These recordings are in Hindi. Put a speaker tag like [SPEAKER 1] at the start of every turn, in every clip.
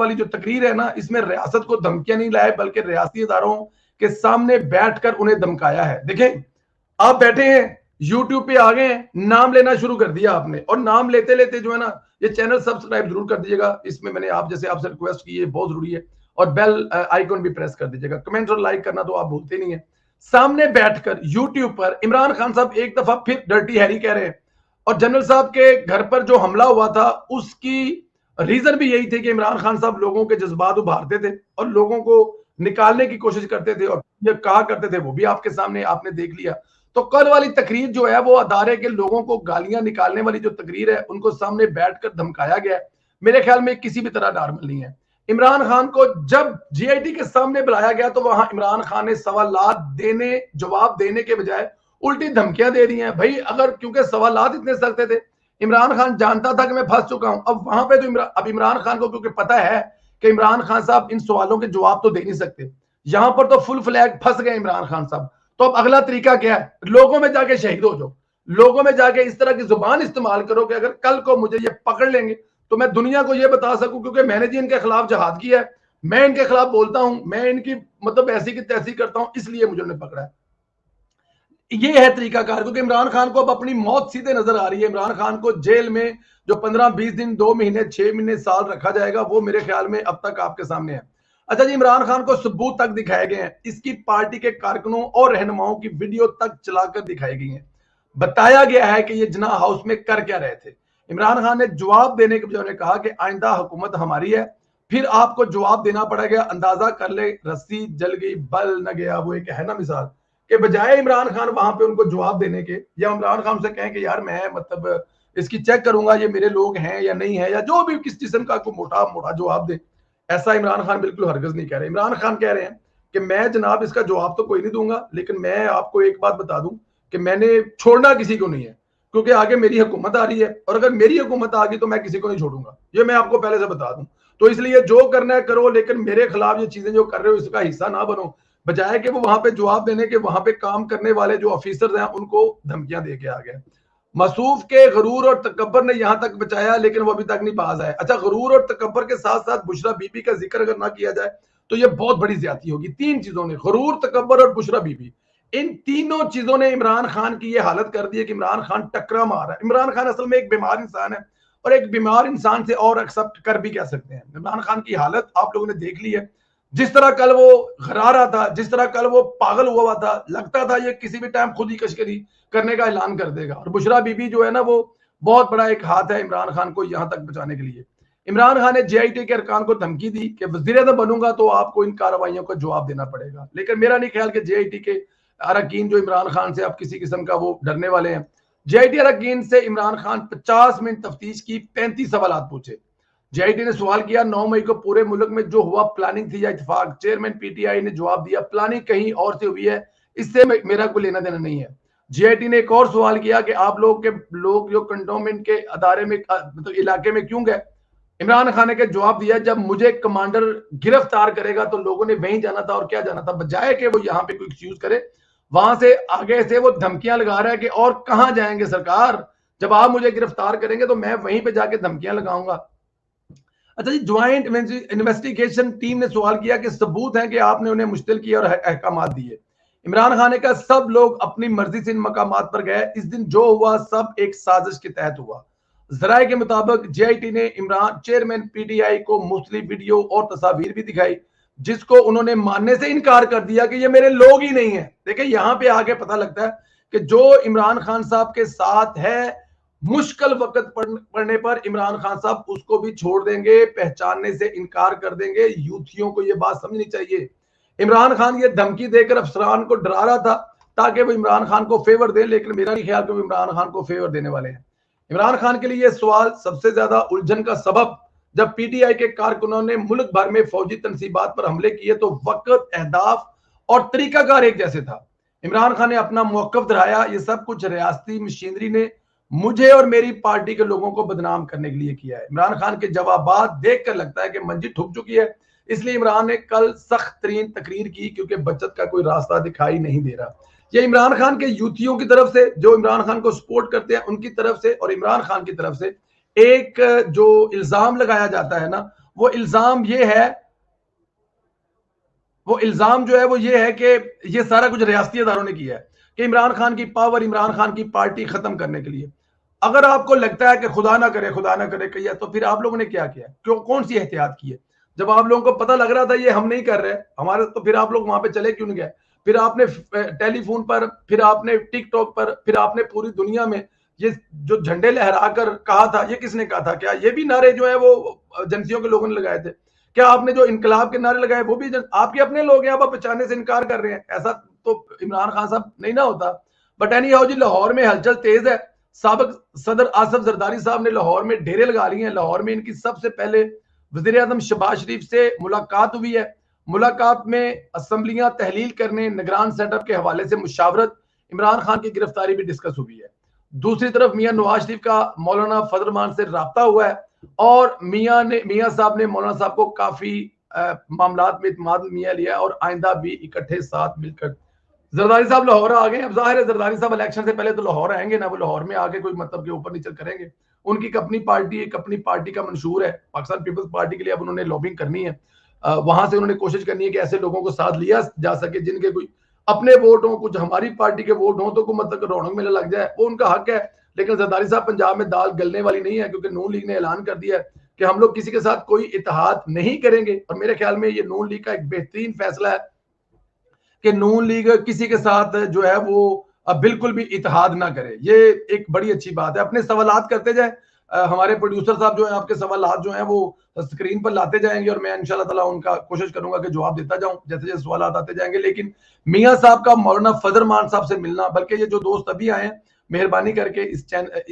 [SPEAKER 1] वाली जो तकरीर है ना, इसमें रियासत को धमकियां नहीं लाए बल्कि रियासती इदारों के सामने बैठकर उन्हें धमकाया है। देखें, आप बैठे हैं, यूट्यूब पे आ गए हैं, नाम लेना शुरू कर दिया आपने, और नाम लेते लेते जो है ना, ये चैनल सब्सक्राइब जरूर कर दीजिएगा। इसमें मैंने आपसे रिक्वेस्ट की है, बहुत जरूरी है, और बेल आइकन भी प्रेस कर दीजिएगा। कमेंट और लाइक करना तो आप भूलते नहीं है। सामने बैठकर यूट्यूब पर इमरान खान साहब एक दफा फिर डर्टी हैरी कह रहे हैं, और जनरल साहब के घर पर जो हमला हुआ था उसकी रीजन भी यही थे कि इमरान खान साहब लोगों के जज्बात उभारते थे और लोगों को निकालने की कोशिश करते थे, और ये कहा करते थे वो भी आपके सामने आपने देख लिया। तो कल वाली तकरीर जो है वो अदारे के लोगों को गालियां निकालने वाली जो तकरीर है, उनको सामने बैठकर धमकाया गया है। मेरे ख्याल में किसी भी तरह नॉर्मल नहीं है। इमरान खान को जब जीआईटी के सामने बुलाया गया तो वहां इमरान खान ने सवालात जवाब देने के बजाय उल्टी धमकियां दे दी हैं। भाई, अगर क्योंकि सवालात इतने सख्त थे, इमरान खान जानता था कि मैं फंस चुका हूं। अब वहां पे तो अब इमरान खान को क्योंकि पता है कि इमरान खान साहब इन सवालों के जवाब तो दे नहीं सकते, यहां पर तो फुल फ्लैग फंस गए इमरान खान साहब। तो अब अगला तरीका क्या है? लोगों में जाके शहीद हो जाओ, लोगों में जाके इस तरह की जुबान इस्तेमाल करो कि अगर कल को मुझे ये पकड़ लेंगे तो मैं दुनिया को ये बता सकूं, क्योंकि मैंने जी इनके खिलाफ जहाद किया है, मैं इनके खिलाफ बोलता हूं, मैं इनकी मतलब ऐसी की तैसी करता हूं, इसलिए मुझे उन्हें पकड़ा है। ये है तरीकाकार, क्योंकि इमरान खान को अब अपनी मौत सीधे नजर आ रही है। इमरान खान को जेल में जो 15-20 दिन, 2 महीने, 6 महीने, साल रखा जाएगा, वो मेरे ख्याल में अब तक आपके सामने है। अच्छा जी, इमरान खान को सबूत तक दिखाए गए हैं, इसकी पार्टी के कारकुनों और रहनुमाओं की वीडियो तक चलाकर दिखाई गई है। बताया गया है कि ये जिन्ना हाउस में कर क्या रहे थे। इमरान खान ने जवाब देने के बजाय कहा कि आइंदा हुकूमत हमारी है, फिर आपको जवाब देना पड़ेगा। अंदाजा कर ले, रस्सी जल गई बल न गया, वो एक है ना मिसाल, के बजाय इमरान खान वहां पे उनको जवाब देने के, या इमरान खान से कहें कि यार मैं मतलब इसकी चेक करूंगा ये मेरे लोग हैं या नहीं है, या जो भी किस किस्म का कोई मोटा मोटा जवाब दे, ऐसा इमरान खान बिल्कुल हरगिज नहीं कह रहे। इमरान खान कह रहे हैं कि मैं जनाब इसका जवाब तो कोई नहीं दूंगा, लेकिन मैं आपको एक बात बता दूं कि मैंने छोड़ना किसी को नहीं है, क्योंकि आगे मेरी हुकूमत आ रही है, और अगर मेरी हुकूमत आ गई तो मैं किसी को नहीं छोड़ूंगा, ये मैं आपको पहले से बता दूं। तो इसलिए जो करना है करो, लेकिन मेरे खिलाफ ये चीजें जो कर रहे हो इसका हिस्सा ना बनो। बजाय कि वो वहां पे जवाब देने के, वहां पे काम करने वाले जो ऑफिसर्स हैं उनको धमकियां दे के आ गए। मसूफ के गरूर और तकब्बर ने यहां तक बचाया, लेकिन वो अभी तक नहीं बाज आए। अच्छा, गरूर और तकब्बर के साथ साथ बुशरा बीबी का जिक्र अगर ना किया जाए तो ये बहुत बड़ी ज्यादती होगी। 3 चीजों ने, गरूर, तकब्बर और बुशरा बीबी, इन तीनों चीजों ने इमरान खान की ये हालत कर दी है कि इमरान खान टकरा मार रहा है। इमरान खान असल में एक बीमार इंसान है, और एक बीमार इंसान से और एक्सेप्ट कर भी कह सकते हैं। इमरान खान की हालत आप लोगों ने देख ली है, जिस तरह कल वो घरा रहा था, जिस तरह कल वो पागल हुआ था, लगता था ये किसी भी टाइम खुद ही कश्करी करने का ऐलान कर देगा। और बुशरा बीबी जो है ना, वो बहुत बड़ा एक हाथ है इमरान खान को यहां तक बचाने के लिए। इमरान खान ने जेआईटी के अरकान को धमकी दी कि वज़ीर-ए-आज़म बनूंगा तो आपको इन कार्रवाइयों का जवाब देना पड़ेगा। लेकिन मेरा नहीं ख्याल कि जेआईटी के अरकान जो इमरान खान से अब किसी किस्म का वो डरने वाले हैं। जेआईटी अरकान से इमरान खान 50 मिनट तफ्तीश की, 35 सवाल पूछे। जेआईटी ने सवाल किया 9 मई को पूरे मुल्क में जो हुआ प्लानिंग थी या इत्तेफाक। चेयरमैन पीटीआई ने जवाब दिया प्लानिंग कहीं और से हुई है, इससे मेरा कोई लेना देना नहीं है। जेआईटी ने एक और सवाल किया कि आप लोग जो कंटोनमेंट के अदारे में मतलब इलाके में क्यों गए। इमरान खान ने जवाब दिया जब मुझे कमांडर गिरफ्तार करेगा तो लोगों ने वहीं जाना था, और क्या जाना था, बजाय कि वो यहाँ पे कोई एक्सक्यूज करे, वहां से आगे से वो धमकियां लगा रहा है कि और कहां जाएंगे सरकार, जब आप मुझे गिरफ्तार करेंगे तो मैं वहीं पे जाके धमकियां लगाऊंगा। अच्छा जी, ज्वाइंट इन्वेस्टिगेशन टीम ने सवाल किया कि सबूत है कि आपने उन्हें मुश्तिल किया और अहकाम दिए। इमरान खान ने कहा सब लोग अपनी मर्जी से इन मकामात पर गए, इस दिन जो हुआ सब एक साजिश के तहत हुआ। जराये के मुताबिक जेआईटी ने इमरान चेयरमैन पीटीआई को मुख्तलिफ वीडियो और तस्वीर भी दिखाई, जिसको उन्होंने मानने से इनकार कर दिया कि ये मेरे लोग ही नहीं है। देखिए, यहां पे आगे पता लगता है कि जो इमरान खान साहब के साथ है, मुश्किल वक्त पड़ने पर इमरान खान साहब उसको भी छोड़ देंगे, पहचानने से इनकार कर देंगे। यूथियों को यह बात समझनी चाहिए। इमरान खान ये धमकी देकर अफसरान को डरा रहा था ताकि वो इमरान खान को फेवर दे, लेकिन मेरा नहीं ख्याल कि वो इमरान खान को फेवर देने वाले हैं। इमरान खान के लिए सवाल सबसे ज्यादा उलझन का सबब जब पीटीआई के कारकुनों ने मुल्क भर में फौजी तनसीबात पर हमले किए तो वक्त, अहदाफ और तरीकाकार एक जैसे था। इमरान खान ने अपना मौकफ दोहराया, ये सब कुछ रियासती मशीनरी ने मुझे और मेरी पार्टी के लोगों को बदनाम करने के लिए किया है। इमरान खान के जवाबात देखकर लगता है कि मंजी ठुक चुकी है, इसलिए इमरान ने कल सख्त तरीन तकरीर की, क्योंकि बचत का कोई रास्ता दिखाई नहीं दे रहा। ये इमरान खान के यूथियों की तरफ से, जो इमरान खान को सपोर्ट करते हैं उनकी तरफ से, और इमरान खान की तरफ से एक जो इल्जाम लगाया जाता है ना, वो इल्जाम जो है वो ये है कि ये सारा कुछ रियासती इदारों ने किया है कि इमरान खान की पावर, इमरान खान की पार्टी खत्म करने के लिए। अगर आपको लगता है कि खुदा ना करे किया, तो फिर आप लोगों ने क्या किया? क्यों, कौन सी एहतियात की है? जब आप लोगों को पता लग रहा था ये हम नहीं कर रहे हमारे, तो फिर आप लोग वहां पे चले क्यों नहीं गए? फिर आपने टेलीफोन पर, फिर आपने टिकटॉक पर, फिर आपने पूरी दुनिया में ये जो झंडे लहरा कर कहा था, ये किसने कहा था? क्या ये भी नारे जो है वो एजेंसियों के लोगों ने लगाए थे? क्या आपने जो इनकलाब के नारे लगाए वो भी आपके अपने लोग हैं? आप पहचानने से इनकार कर रहे हैं। ऐसा तो इमरान खान साहब नहीं ना होता। बट एनी हाउ जी, लाहौर में हलचल तेज है। साबिक सदर आसफ जरदारी साहब ने लाहौर में डेरे लगा लिए हैं। लाहौर में इनकी सबसे पहले वजीर आजम शहबाज शरीफ से मुलाकात हुई है। मुलाकात में असम्बलियां तहलील करने, निगरान सेटअप के हवाले से मुशावरत, इमरान खान की गिरफ्तारी भी डिस्कस हुई है। दूसरी तरफ मियां नवाज शरीफ का मौलाना फजल रहमान से रब्ता हुआ है और मियां साहब ने मौलाना साहब को काफी मामलात में इत्मीनान मियां लिया और आइंदा भी इकट्ठे साथ मिलकर। जरदारी साहब लाहौर आ गए। अब जाहिर है जरदारी साहब इलेक्शन से पहले तो लाहौर आएंगे ना, वो लाहौर में आके कोई मतलब के ऊपर नीचे करेंगे। उनकी अपनी पार्टी, एक अपनी पार्टी का मंशूर है पाकिस्तान पीपल्स पार्टी के लिए। अब उन्होंने लॉबिंग करनी है, वहां से उन्होंने कोशिश करनी है कि ऐसे लोगों को साथ लिया जा सके जिनके कोई अपने वोट हो, कुछ हमारी पार्टी के वोट हो, तो कोई मतलब रौनक मेला लग जाए, वो उनका हक है। लेकिन जरदारी साहब पंजाब में दाल गलने वाली नहीं है, क्योंकि नून लीग ने ऐलान कर दिया है कि हम लोग किसी के साथ कोई इत्तेहाद नहीं करेंगे। और मेरे ख्याल में ये नून लीग का एक बेहतरीन फैसला है कि नून लीग किसी के साथ जो है वो बिल्कुल भी इत्तेहाद ना करे। ये एक बड़ी अच्छी बात है। अपने सवालात करते जाए, हमारे प्रोड्यूसर साहब जो है आपके सवालात जो हैं वो स्क्रीन पर लाते जाएंगे और मैं इंशाल्लाह ताला उनका कोशिश करूंगा कि जवाब देता जाऊं जैसे जैसे सवालात आते जाएंगे। लेकिन मियां साहब का मौलाना फजल रहमान साहब से मिलना, बल्कि ये जो दोस्त अभी आए हैं, मेहरबानी करके इस चैनल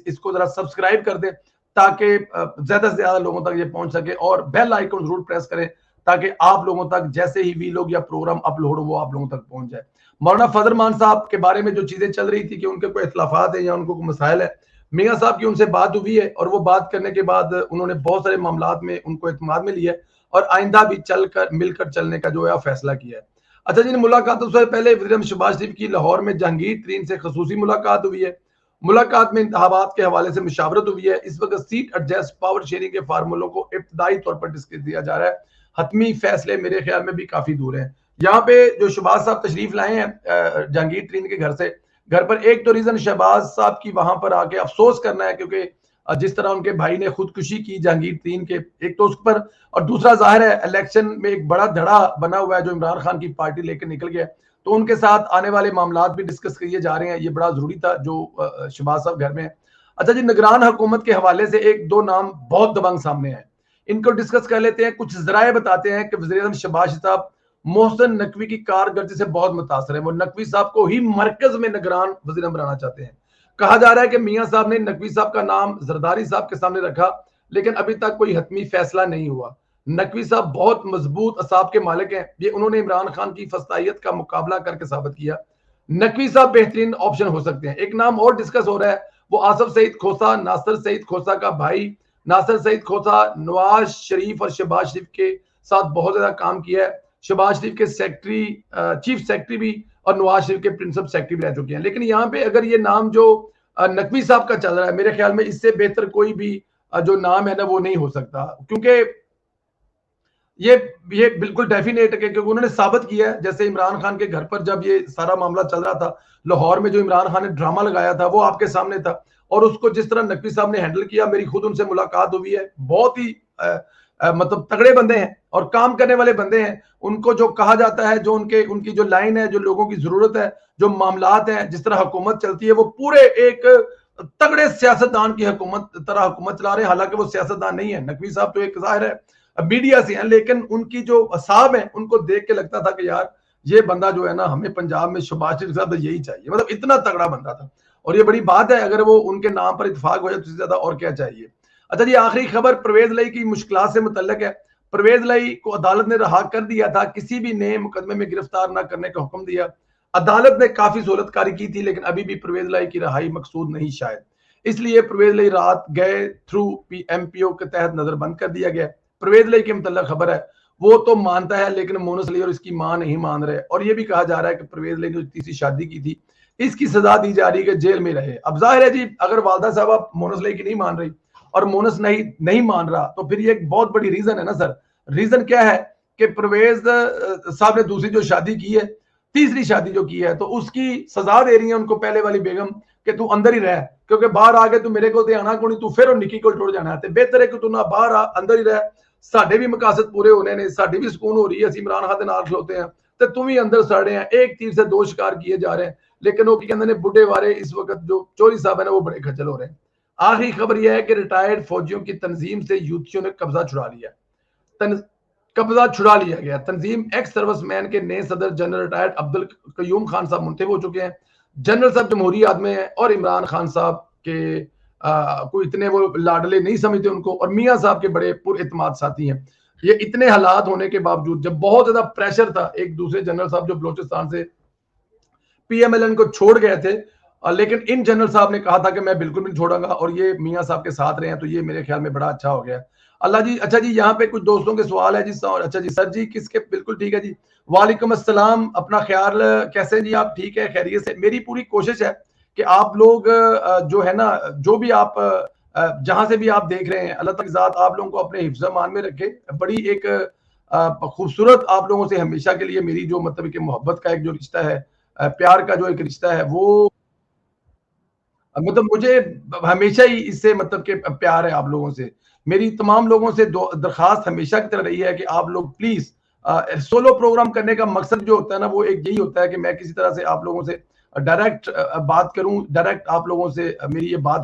[SPEAKER 1] इसको जरा सब्सक्राइब कर दें ताकि ज्यादा से ज्यादा लोगों तक ये पहुंच सके, और बेल आइकन जरूर प्रेस करें ताकि आप लोगों तक जैसे ही वीलॉग या प्रोग्राम अपलोड हो वो आप लोगों तक पहुंच जाए। मौलाना फजल रहमान साहब के बारे में जो चीजें चल रही थी कि उनके कोई इख्तलाफात है या उनको कोई मसाइल है, मियां साहब की उनसे बात हुई है और वो बात करने के बाद उन्होंने बहुत सारे मामलात में उनको इत्मीनान में लिया और आइंदा भी चलकर मिलकर चलने का जो है फैसला किया है। अच्छा जी, मुलाकात से पहले वज़ीर शहबाज शरीफ की लाहौर में जहांगीर तरीन से खसूसी मुलाकात हुई है। मुलाकात में इंतखाबात के हवाले से मुशावरत हुई है। इस वक्त सीट एडजस्ट पावर शेयरिंग के फार्मूलों को इब्तदाई तौर पर डिस्कस किया जा रहा है। हतमी फैसले मेरे ख्याल में भी काफी दूर है। यहाँ पे जो शहबाज साहब तशरीफ लाए हैं जहांगीर तरीन के घर से, घर पर, एक तो रीजन शहबाज साहब की वहां पर आके अफसोस करना है क्योंकि जिस तरह उनके भाई ने खुदकुशी की जहांगीर तरीन के, एक तो उस पर, और दूसरा जाहिर है इलेक्शन में एक बड़ा धड़ा बना हुआ है जो इमरान खान की पार्टी लेकर निकल गया, तो उनके साथ आने वाले मामलात भी डिस्कस किए जा रहे हैं। ये बड़ा जरूरी था जो शहबाज साहब घर में है। अच्छा जी, निगरान हुकूमत के हवाले से एक दो नाम बहुत दबंग सामने आए, इनको डिस्कस कर लेते हैं। कुछ जराए बताते हैं कि वज़ीर आज़म शहबाज साहब मोहसिन नकवी की कारकर्दगी से बहुत मुतासर है। वो नकवी साहब को ही मरकज में निगरान वज़ीर बनाना चाहते हैं। कहा जा रहा है कि मियां साहब ने नकवी साहब का नाम जरदारी साहब के सामने रखा, लेकिन अभी तक कोई हतमी फैसला नहीं हुआ। नकवी साहब बहुत मजबूत असाब के मालिक हैं, ये उन्होंने इमरान खान की फस्तायत का मुकाबला करके साबित किया। नकवी साहब बेहतरीन ऑप्शन हो सकते हैं। एक नाम और डिस्कस हो रहा है, वो आसफ सईद खोसा, नासिर सईद खोसा का भाई। नासिर सईद खोसा नवाज शरीफ और शहबाज शरीफ के साथ बहुत ज्यादा काम किया है। शहबाज शरीफ के सेक्रेटरी, चीफ सेक्रेटरी भी, और नवाज शरीफ के प्रिंसिपल सेक्रेटरी भी रह चुके हैं। लेकिन यहाँ पे अगर ये नाम जो नकवी साहब का चल रहा है, मेरे ख्याल में इससे बेहतर कोई भी जो नाम है ना वो नहीं हो सकता, क्योंकि ये बिल्कुल डेफिनेट है क्योंकि उन्होंने साबित किया है। जैसे इमरान खान के घर पर जब ये सारा मामला चल रहा था लाहौर में, जो इमरान खान ने ड्रामा लगाया था वो आपके सामने था, और उसको जिस तरह नकवी साहब ने हैंडल किया, मेरी खुद उनसे मुलाकात हुई है। बहुत ही मतलब तगड़े बंदे हैं और काम करने वाले बंदे हैं। उनको जो कहा जाता है, जो उनकी जो लाइन है, जो लोगों की जरूरत है, जो मामलात हैं, जिस तरह हुकूमत चलती है, वो पूरे एक तगड़े सियासतदान की हुकूमत तरह हुकूमत चला रहे हैं। हालांकि वो सियासतदान नहीं है, नकवी साहब तो एक जाहिर है मीडिया से हैं, लेकिन उनकी जो असाब है उनको देख के लगता था कि यार ये बंदा जो है ना, हमें पंजाब में शहबाज शरीफ साहब तो यही चाहिए। मतलब इतना तगड़ा बंदा था, और ये बड़ी बात है अगर वो उनके नाम पर इत्तेफाक हो जाए तो ज्यादा और क्या चाहिए। अच्छा जी, आखिरी खबर परवेज लई की मुश्किलात से मुतल्लक है। परवेज लई को अदालत ने रहा कर दिया था, किसी भी नए मुकदमे में गिरफ्तार न करने का हुक्म दिया। अदालत ने काफी सहूलतकारी की थी, लेकिन अभी भी परवेज लई की रहाई मकसूद नहीं शायद, इसलिए परवेज लई रात गए थ्रू एमपीओ के तहत नजरबंद कर दिया गया। परवेज लई के मुतल्लक खबर है, वो तो मानता है लेकिन मोनस अली और इसकी मां नहीं मान रहे, और ये भी कहा जा रहा है कि परवेज लई ने जो तीसरी शादी की थी इसकी सजा दी जा रही है कि जेल में रहे। अब जाहिर है जी, अगर वालदा साहब मोनस अली की नहीं मान रही और मोनस नहीं मान रहा, तो फिर ये एक बहुत बड़ी रीजन है ना सर। रीजन क्या है कि परवेज साहब ने दूसरी जो शादी की है, तीसरी शादी जो की है, तो उसकी सजा दे रही है उनको पहले वाली बेगम कि तू अंदर ही रह, क्योंकि बाहर आके तू मेरे को आना को नहीं, तू फिर निकी को छोड़ जाना है, बेहतर है कि तू ना बाहर आ, अंदर ही रह, साडे भी मकासद पूरे होने ने, साडी भी सुकून हो रही है, इमरान खान के नाल खलोते हैं, तो तुम ही अंदर सड़े हैं, एक तीर से दो शिकार किए जा रहे हैं। लेकिन वो कहते हैं बुढ़े वारे इस वक्त जो चोरी साहब है ना वो बड़े खज्जल हो रहे हैं। आखिरी खबर यह है कि रिटायर्ड फौजियों की तंजीम से यूथियों ने कब्जा छुड़ा लिया। कब्जा छुड़ा लिया गया। तंजीम एक्स सर्विसमैन के नए सदर जनरल रिटायर्ड अब्दुल कयूम खान साहब मुंतब हो चुके हैं। जनरल साहब जमहूरी आदमी हैं और इमरान खान साहब के कोई इतने वो लाडले नहीं समझते उनको, और मियाँ साहब के बड़े पुरएतमाद साथी हैं। ये इतने हालात होने के बावजूद जब बहुत ज्यादा प्रेशर था, एक दूसरे जनरल साहब जो बलोचिस्तान से पीएमएलएन को छोड़ गए थे, लेकिन इन जनरल साहब ने कहा था कि मैं बिल्कुल नहीं छोड़ूंगा, और ये मियाँ साहब के साथ रहे हैं, तो ये मेरे ख्याल में बड़ा अच्छा हो गया। अल्लाह जी। अच्छा जी, यहाँ पे कुछ दोस्तों के सवाल है जी। अच्छा जी सर जी, किसके? बिल्कुल ठीक है जी। वालेकुम अस्सलाम, अपना ख्याल कैसे जी? आप ठीक है, खैरियत से? मेरी पूरी कोशिश है कि आप लोग जो है ना, जो भी आप जहां से भी आप देख रहे हैं, अल्लाह तक ज़ात आप लोगों को अपने हिफ्ज़ मान में रखे। बड़ी एक खूबसूरत आप लोगों से हमेशा के लिए मेरी जो मतलब कि मोहब्बत का एक जो रिश्ता है, प्यार का जो एक रिश्ता है, वो मतलब मुझे हमेशा ही इससे मतलब कि प्यार है आप लोगों से। मेरी तमाम लोगों से दरखास्त हमेशा की तरह रही है कि आप लोग प्लीज सोलो प्रोग्राम करने का मकसद जो होता है ना, वो एक यही होता है कि मैं किसी तरह से आप लोगों से डायरेक्ट बात करूं, डायरेक्ट आप लोगों से मेरी ये बात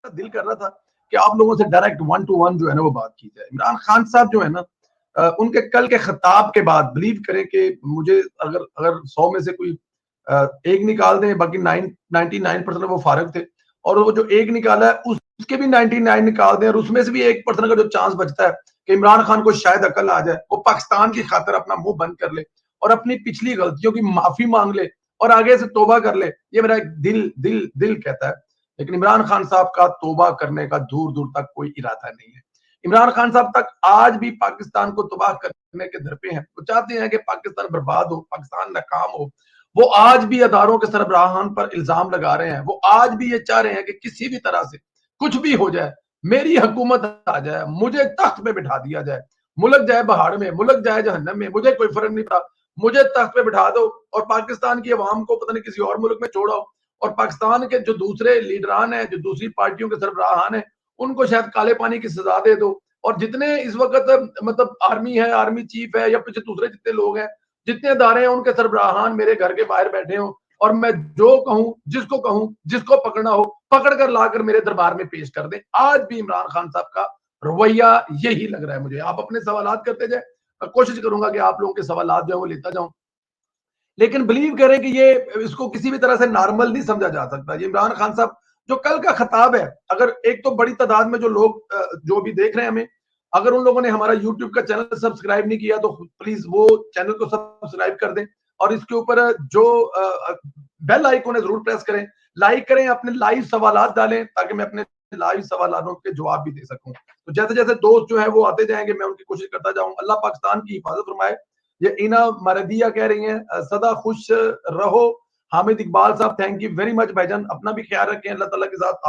[SPEAKER 1] दिल कर रहा था कि आप लोगों से डायरेक्ट वन टू वन जो है ना वो बात की जाए। इमरान खान साहब जो है ना, उनके कल के खिताब के बाद बिलीव करें कि मुझे अगर अगर 100 में से कोई एक निकाल दें, बाकी 99% वो फारग थे, और वो जो एक निकाला है उसके भी 99 निकाल दें, और उसमें से भी 1% का जो चांस बचता है कि इमरान खान को शायद अकल आ जाए, वो पाकिस्तान की खातिर अपना मुंह बंद कर ले और अपनी पिछली गलतियों की माफी मांग ले और आगे से तोबा कर ले, ये मेरा एक दिल दिल दिल कहता है। लेकिन इमरान खान साहब का तोबा करने का दूर दूर तक कोई इरादा नहीं है। इमरान खान साहब तक आज भी पाकिस्तान को तबाह करने के दर पे हैं। वो चाहते हैं कि पाकिस्तान बर्बाद हो, पाकिस्तान नाकाम हो। वो आज भी अदारों के सरबराहान पर इल्जाम लगा रहे हैं। वो आज भी ये चाह रहे हैं कि किसी भी तरह से कुछ भी हो जाए, मेरी हुकूमत आ जाए, मुझे तख्त पे बिठा दिया जाए, मुल्क जाए बहार में, मुल्क जाए जहन्नम में, मुझे कोई फर्क नहीं पड़ा, मुझे तख्त पे बिठा दो और पाकिस्तान की अवाम को पता नहीं किसी और मुल्क में छोड़ो, और पाकिस्तान के जो दूसरे लीडरान हैं, जो दूसरी पार्टियों के सरबराहान हैं, उनको शायद काले पानी की सजा दे दो। और जितने इस वक्त मतलब आर्मी है, आर्मी चीफ है, या फिर दूसरे जितने लोग हैं, जितने अदारे हैं, उनके सरबराहान मेरे घर के बाहर बैठे हो, और मैं जो कहूं, जिसको पकड़ना हो पकड़ कर लाकर मेरे दरबार में पेश कर दें। आज भी इमरान खान साहब का रवैया यही लग रहा है मुझे। आप अपने सवालात करते जाए, कोशिश करूंगा कि आप लोगों के सवालात जो है वो लेता जाऊं, लेकिन बिलीव करें कि ये इसको किसी भी तरह से नॉर्मल नहीं समझा जा सकता। ये इमरान खान साहब जो कल का खिताब है, अगर एक तो बड़ी तादाद में जो लोग जो भी देख रहे हैं हमें, अगर उन लोगों ने हमारा यूट्यूब का चैनल सब्सक्राइब नहीं किया तो प्लीज वो चैनल को सब्सक्राइब कर दें, और इसके ऊपर जो बेल आइकन है जरूर प्रेस करें, लाइक करें, अपने लाइव सवालात डालें ताकि मैं अपने लाइव सवालों के जवाब भी दे सकूं। तो जैसे जैसे दोस्त जो है वो आते जाएंगे, मैं उनकी कोशिश करता जाऊं। अल्लाह पाकिस्तान की हिफाजत फरमाए। ये इना मरदिया कह रही हैं सदा खुश रहो। हामिद इकबाल साहब, थैंक यू वेरी मच भाईजान, अपना भी ख्याल रखें। अल्लाह ताला के साथ